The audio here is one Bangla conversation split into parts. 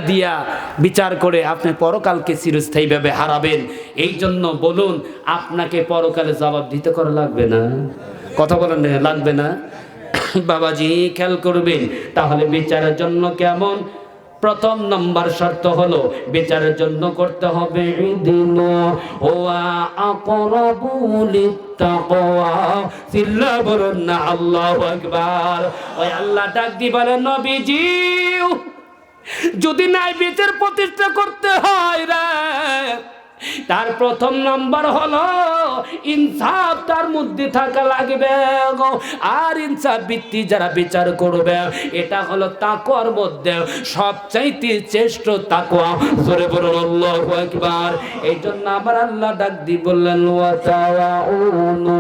দিয়া বিচার করে আপনি পরকালকে চিরস্থায়ীভাবে হারাবেন। এই জন্য বলুন, আপনাকে পরকালে জবাব দিতে করা লাগবে না? কথা বলেন, লাগবে না? বাবাজি খেয়াল করবেন, তাহলে বিচারের জন্য কেমন? প্রথম নম্বর শর্ত হলো বিচারের জন্য করতে হবে আল্লাহু আকবার। ওই আল্লাহ ডাক দি বলেন, নবীজি যদি ন্যায় বিচার প্রতিষ্ঠা করতে হয় রে, তার প্রথম নম্বর হলো ইনসাফ তার মধ্যে থাকা লাগবে। আর ইনসাফ ভিত্তিক যারা বিচার করবে, এটা হলো তাকওয়ার মধ্যে সবচাইতে শ্রেষ্ঠ তাকওয়া। জোরে বলুন আল্লাহু আকবার। এই জন্য আমার আল্লাহ ডাক দিয়ে বললেন, ওয়া তাওয়াউনু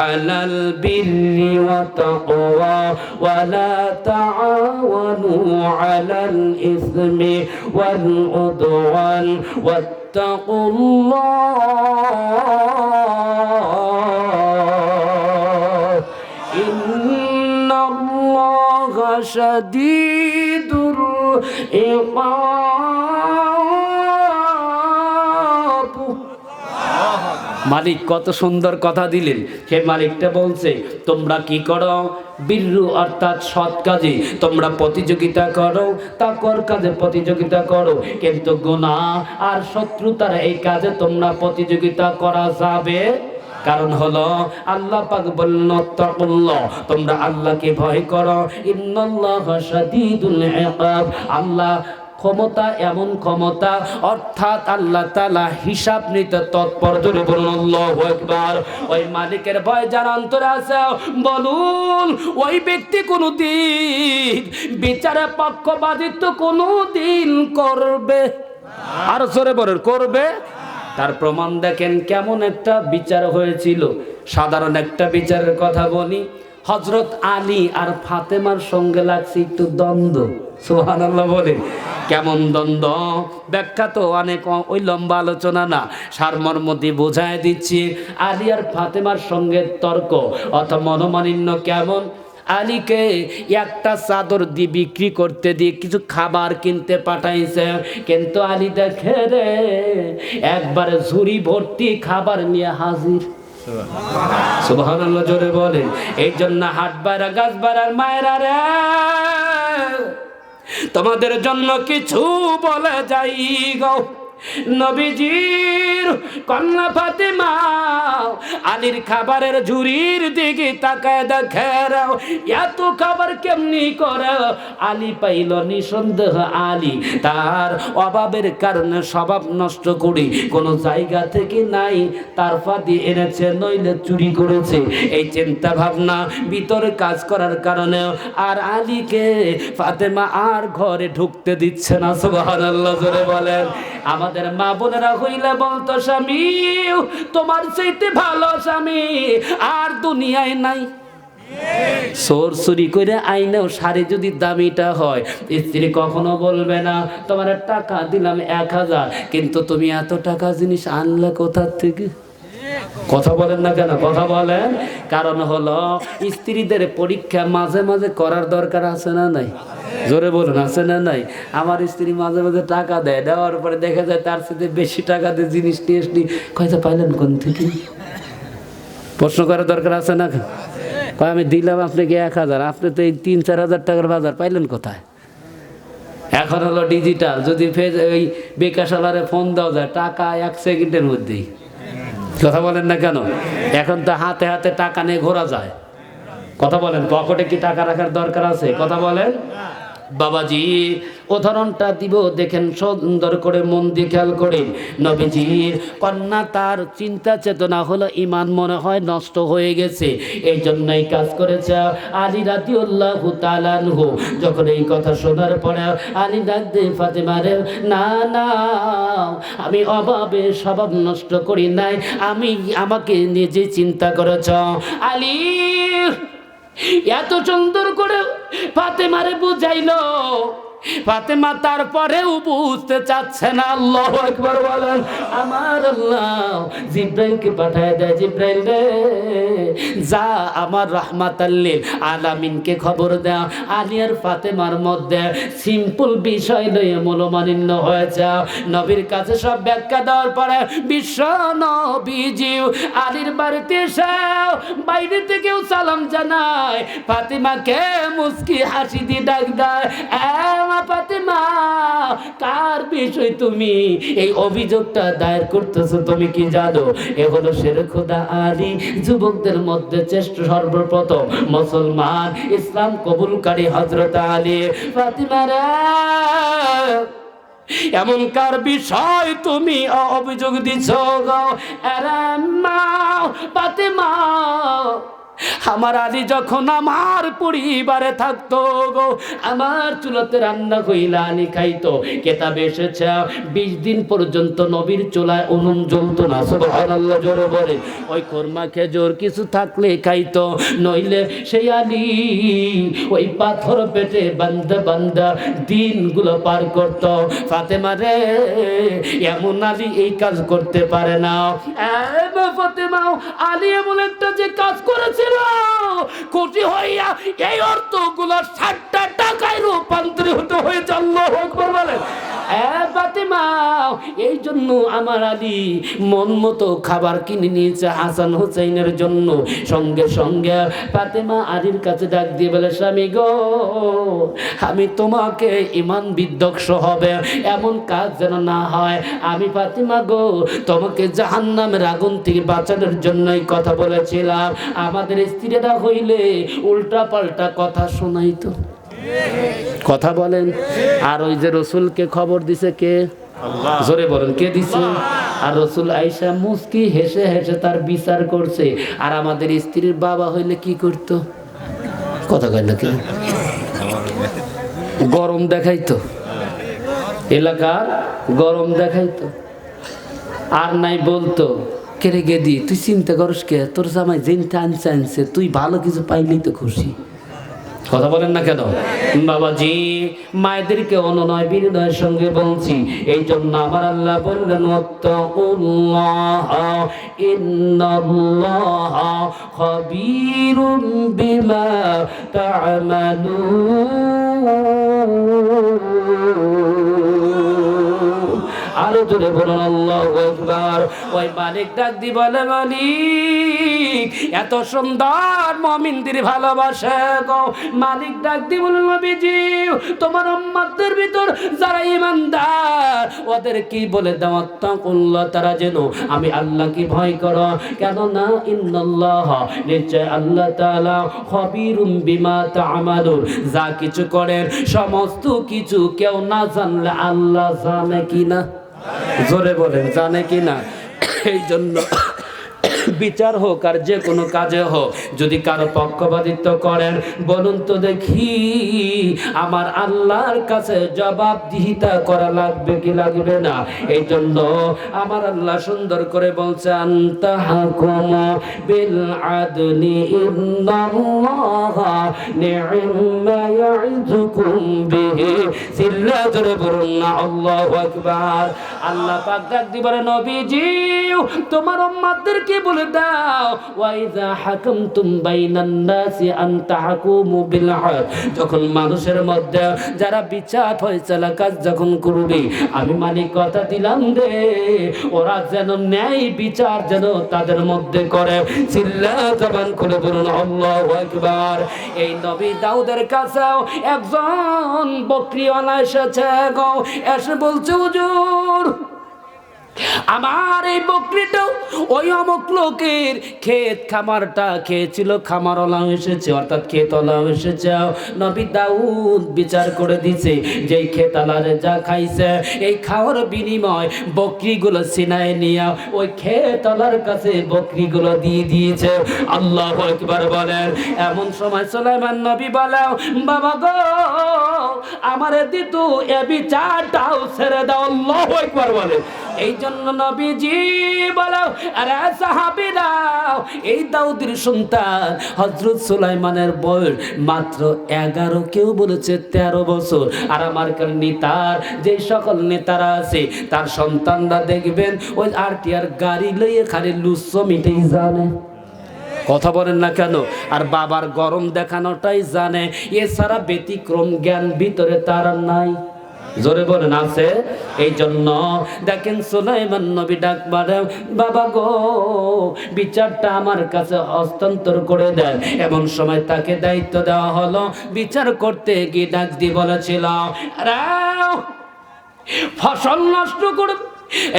আলাল বিররি ওয়া তাকওয়া ওয়া লা তাআওয়ানু আলাল ইসমি ওয়াল উদওয়ান ওয়াত্তাকুল্লাহ ইন্নাল্লাহা শাদীদুল ইকাব। মালিক কত সুন্দর কথা দিলেন। সে মালিকটা বলছে, তোমরা কি করো? বিররু অর্থাৎ সৎ কাজে তোমরা প্রতিযোগিতা করো, তাকওয়ার কাজে প্রতিযোগিতা করো, কিন্তু গুনাহ আর শত্রুতার এই কাজে তোমরা প্রতিযোগিতা করা যাবে। কারণ হলো আল্লাহ পাক বললেন, তাকুল্লাহ, তোমরা আল্লাহকে ভয় করো, ইন্নাল্লাহা শাদীদুল ইকাব। আল্লাহ ক্ষমতা, এমন ক্ষমতা, অর্থাৎ আল্লাহ তাআলা হিসাব নিতে তৎপর। ধরে বলুন আল্লাহু আকবার। ওই মালিকের ভয় যার অন্তরে আছে, বলুন ওই ব্যক্তি কোনদিন বিচারে পক্ষপাতিত্ব কোনদিন করবে? আর জোরে বলেন, করবে? তার প্রমাণ দেখেন কেমন একটা বিচার হয়েছিল। সাধারণ একটা বিচারের কথা বলি। হযরত আলী আর ফাতেমার সঙ্গে লাগছে একটু দ্বন্দ্ব। সুবহানাল্লাহ বলে। কেমন দ্বন্দ্ব? ব্যাখ্যা তো অনেক, ওই লম্বা আলোচনা না, সারমর্ম দিয়ে বোঝায় দিচ্ছি। আলী আর ফাতেমার সঙ্গে তর্ক অথবা মনোমালিন্য কেমন? আলীকে একটা চাদর দিয়ে বিক্রি করতে দিয়ে কিছু খাবার কিনতে পাঠাইছে, কিন্তু আলী দেখে রে একবারে ঝুড়ি ভর্তি খাবার নিয়ে হাজির। সুবহানাল্লাহ জোরে বলেন। এই জন্য হাট বাড়া গাছ বাড়ার মায়েরা রে, তোমাদের জন্য কিছু বলে যাই গো। নবীজির কন্যা ফাতেমা আলীর খাবারের ঝুড়ির দিকে তাকায় দেখে এত খাবার কেমনি করে। আলী পাইল নিঃসন্দেহ আলী তার অভাবের কারণে স্বভাব নষ্ট করে কোনো জায়গা থেকে নাই তার ফাঁদি এনেছে, নইলে চুরি করেছে। এই চিন্তা ভাবনা ভিতরে কাজ করার কারণে আর আলীকে ফাতেমা আর ঘরে ঢুকতে দিচ্ছে না। সুবহানাল্লাহ জোরে বলেন। আমাদের মা বোনেরা হইলে বলতো, স্বামী তোমার চাইতে ভালো স্বামী আর দুনিয়ায় নাই। চোর চুরি করে আইনেও শাড়ি যদি দামিটা হয়, স্ত্রী কখনো বলবে না তোমার টাকা দিলাম 1000, কিন্তু তুমি এত টাকা জিনিস আনলে কোথার থেকে? কথা বলেন না কেন? কথা বলেন। কারণ হলো স্ত্রীদের পরীক্ষা মাঝে মাঝে করার দরকার আছে না নাই? জোরে বলুন, আছে না নাই? আমার স্ত্রী মাঝে মাঝে টাকা দেয়, দেওয়ার পরে দেখা যায় তার সাথে বেশি টাকা দিয়ে জিনিস নিয়ে আসলি, কয়টা পাইলেন কোন থেকে? প্রশ্ন করার দরকার আছে না? আমি দিলাম আপনাকে 1000, আপনি তো এই 3-4 হাজার টাকার বাজার পাইলেন কোথায়? এখন হলো ডিজিটাল, যদি ওই বিকাশালারে ফোন দেওয়া যায় টাকা 1 সেকেন্ডের মধ্যেই। কথা বলেন না কেন? এখন তো হাতে হাতে টাকা নিয়ে ঘোরা যায়। কথা বলেন, পকেটে কি টাকা রাখার দরকার আছে? কথা বলেন। বাবাজি উদাহরণটা দিব, দেখেন সুন্দর করে মন দিয়ে খেয়াল করে। নবীজির কন্যা তার চিন্তা চেতনা হলো ঈমান মনে হয় নষ্ট হয়ে গেছে, এই জন্যই কাজ করেছে। আলী রাদিয়াল্লাহু তাআলা আনহু যখন এই কথা শোনার পরে আলী ডাক দিয়ে ফাতেমারে, না না আমি অভাবে স্বভাব নষ্ট করি নাই, আমি আমাকে নিজে চিন্তা করেছ। আলী এত সুন্দর করে ফাতেমারে বুঝাইলো, ফাতেমা তারপরেও বুঝতে চাচ্ছে না। আল্লাহু আকবার বলেন। আমার আল্লাহ জিব্রাইলকে পাঠায় দেয়, জিব্রাইল রে যা আমার রাহমাতাল লিল আলামিনকে খবর দাও আলী আর ফাতেমার মধ্যে সিম্পল বিষয় লইয়ে মনোমালিন্য হয়েছে। নবীর কাছে সব ব্যাখ্যা দেওয়ার পরে বিশ্ব নবীজি আলীর বাড়িতে এসে বাইরে থেকেও সালাম জানায়, ফাতেমাকে মুস্কি হাসি দিয়ে ডাক দেয়, ফাতেমা কার বিষয় তুমি এই অভিযোগটা দায়ের করতেছো? তুমি কি জানো এ হলো শেরে খোদা আলী, যুবকদের মধ্যে শ্রেষ্ঠ সর্বপ্রথম মুসলমান, ইসলাম কবুলকারী হযরত আলী। ফাতেমা রে এমন কার বিষয় তুমি অভিযোগ দিছ গো? আরে মা ফাতেমা, আমার আলী যখন আমার পরিবারে থাকতো গো, আমার চুলাতে রান্না কইলা আলী খাইতো। কেতাবে এসেছে 20 দিন পর্যন্ত নবীর চুলায় উনুন জ্বলতো না। সুবহানাল্লাহ জোরে বলে। ওই কোরমা খেজুর কিছু থাকলে খাইতো, নইলে সেই আলী ওই পাথর পেটে বান্দা বান্দা দিনগুলো পার করত। ফাতেমা রে এমন আলী এই কাজ করতে পারে না। ফাতেমা আলী এমন একটা যে কাজ করেছে খুশি হইয়া এই অর্থগুলো 60টা টাকায় রূপান্তরিত হয়ে আল্লাহু আকবার বলে। ফাতেমা এই জন্য আমার আলী মন মতো খাবার কিনে নিয়েছে হাসান হুসাইনের জন্য। সঙ্গে সঙ্গে ফাতেমা আলীর কাছে ডাক দিয়ে বলে, স্বামী গো আমি তোমাকে ঈমান বিধ্বস্ত হবে এমন কাজ যেন না হয়। আমি ফাতেমা গো তোমাকে জাহান্নামের আগুন থেকে বাঁচানোর জন্যই কথা বলেছিলাম। আমাদের স্ত্রীরা হইলে উল্টা পাল্টা কথা শোনাইতো। কথা বলেন। আর ওই যে রসুলকে খবর দিছে কে? আল্লাহ। জোরে বলেন কে দিছে? আর রসুল আয়েশা মুস্কি হেসে হেসে তার বিচার করছে। আর আমাদের স্ত্রীর বাবা হইলে কি করতো? কথা কয় না কে? গরম দেখাইতো, এলাকার গরম দেখাইতো। আর নাই বলতো কেরে গেদি তুই চিন্তা করস কে, তোর জামাই জিনটা আনছে আনছে, তুই ভালো কিছু পাইলেই তো খুশি। কথা বলেন না কেন? বাবাজি মায়েদেরকে অনুনয় বিনয়ের সঙ্গে বলছি। এই জন্য আমার আল্লাহ বললেন ওয়াত্তাকুল্লাহ ইন্নাল্লাহা খাবীরুম বিমা তা'মালুন। আরো জোরে বলুন আল্লাহু আকবার। ওই মালিক ডাক দি বলে, মালিক এত সুন্দর মুমিনদের ভালোবাসে গো। মালিক ডাক দি বলে, নবীজি তোমার উম্মতদের ভিতর যারা ঈমানদার ওদের কি বলে দাও তাকুল্লাহ, তারা যেন আমি আল্লাহকে ভয় করো। কেন না ইন্নাল্লাহ নিশ্চয় আল্লাহ তাআলা খাবীরুম বিমা তা'মালুন, যা কিছু করেন সমস্ত কিছু কেউ না জানলে আল্লাহ জানে কিনা? জোরে বলেন জানে কিনা? এই জন্য বিচার হোক আর যে কোনো কাজে হোক, যদি কারো পক্ষপাতিত্ব করেন বলুন তো দেখি আমার আল্লাহর কাছে জবাবদিহিতা করা লাগবে কি লাগবে না? এই জন্য আমার আল্লাহ সুন্দর করে বলছেন তাহকুমু বিল আদলি ইন্নাল্লাহা নি'মা ইয়া'যুকুম বিহি। সিল্লা জোরে বলুন না আল্লাহু আকবার। আল্লাহ পাক ডাক দিবেন, নবীজি তোমার উম্মতদেরকে বলে দাও ওয়াইযা হাকামতুম বাইনান নাসি আন তাহকুমু বিল আদল, যখন মানুষের মধ্যে যারা বিচার ফয়সালা কাজ যখন করবে আমি মালিক কথা দিলাম রে ওরা যেন ন্যায় বিচার যেন তাদের মধ্যে করে। চিল্লা জবান করে বলুন আল্লাহু আকবার। এই নবী দাউদের কাছেও একজন বকরিওয়ালা এসেছে গো, এসে বলছে হুজুর আমার এই বকরিটা ওই অমুক লোকের ক্ষেত খামারটা খেয়েছিল, খামারওয়ালা এসেছে অর্থাৎ ক্ষেতওয়ালা এসেছে। নবী দাউদ বিচার করে দিছে যে ক্ষেতওয়ালারে যা খাইছে এই খাওয়ার বিনিময় বকরিগুলো সিনায় নিয়ে ওই ক্ষেতওয়ালার কাছে বকরিগুলো দিয়ে দিয়েছে। আল্লাহু আকবার বলেন। এমন সময় সুলাইমান নবী বলে, বাবা গো আমারে দিতু এ বিচারটাও ছেড়ে দাও। আল্লাহু আকবার বলে। এই জন্য নবীজি বলো, আরে সাহাবীরা, এই দাউদের সন্তান হযরত সুলাইমানের বয়স মাত্র 11, কেউ বলেছে 13 বছর। আর আমার নেতার যে সকল নেতারা আছে তার সন্তানরা দেখবেন ওই আরটিআর গাড়ি লইয়ে খালি লুচ্ছ মিটেই জানে, কথা বলেন না কেন? আর বাবার গরম দেখানোটাই জানে, এছাড়া ব্যতিক্রম জ্ঞান ভিতরে তার নাই। জোরে বলেন আছে? এই জন্য দেখেন সুলাইমান নবী ডাক মারে, বাবা গো বিচারটা আমার কাছে হস্তান্তর করে দেন। এমন সময় তাকে দায়িত্ব দেওয়া হলো বিচার করতে, গিয়ে ডাক দিয়ে বলেছিল, ফসল নষ্ট করবে,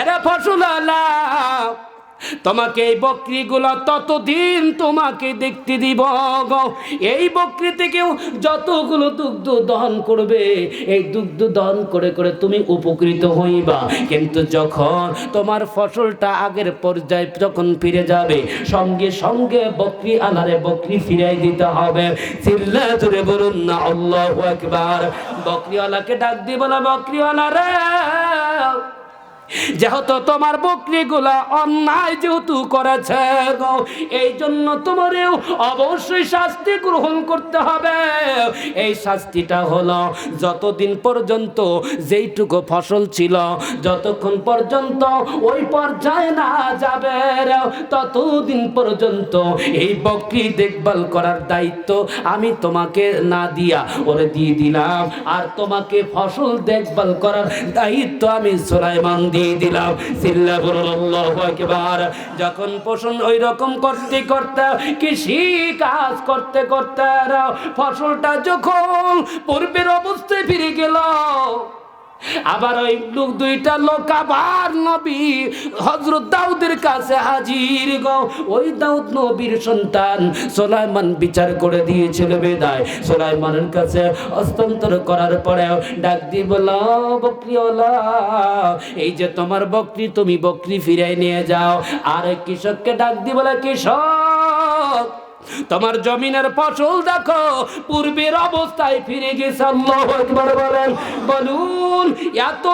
এরা ফসল আলা, তোমাকে এই বকরিগুলো ততদিন তোমাকে দেখতে দিব গো। এই বকরি থেকেও যতগুলো দুগ্ধ দহন করবে, এই দুগ্ধ দহন করে করে তুমি উপকৃত হইবা। কিন্তু যখন তোমার ফসলটা আগের পর্যায়ে যখন ফিরে যাবে, সঙ্গে সঙ্গে বকরি আনারে বকরি ফিরাই দিতে হবে। চিল্লা জোরে বলুন না আল্লাহু আকবার। বকরিওয়ালাকে ডাক দিব না, বকরিওয়ালা রে, যেহেতু তোমার বকরিগুলা অন্যায় যেহেতু করেছে গো, এই জন্য তোমারও অবশ্যই শাস্তি গ্রহণ করতে হবে। এই শাস্তিটা হলো, যতদিন পর্যন্ত যেইটুকু ফসল ছিল, যতক্ষণ পর্যন্ত ওই পর্যায়ে না যাবে, ততদিন পর্যন্ত এই বকরি দেখভাল করার দায়িত্ব আমি তোমাকে না দিয়া ওরে দিয়ে দিলাম। আর তোমাকে ফসল দেখভাল করার দায়িত্ব আমি সুলাইমান দিয়ে দিলাম। চিল্লা বলুন আল্লাহু আকবার। যখন পোষণ ওই রকম করতে করতে, কৃষি কাজ করতে করতে ফসলটা যখন পূর্বের অবস্থায় ফিরে গেল, আবার ওই দুইটা লোক আবার নবী হযরত দাউদের কাছে হাজির গো। ওই দাউদ নবীর সন্তান, সুলাইমান বিচার করে দিয়েছিল বিদায় সুলাইমানের কাছে হস্তান্তর করার পরে ডাক দিয়ে বলল, বকরিওয়ালা, এই যে তোমার বকরি, তুমি বকরি ফিরাই নিয়ে যাও। আর কৃষককে ডাক দিয়ে বলে, কৃষক, তোমার জমিনের ফসল দেখো পূর্বের অবস্থায় ফিরে গেছে। আল্লাহু আকবার বলেন, বলুন এত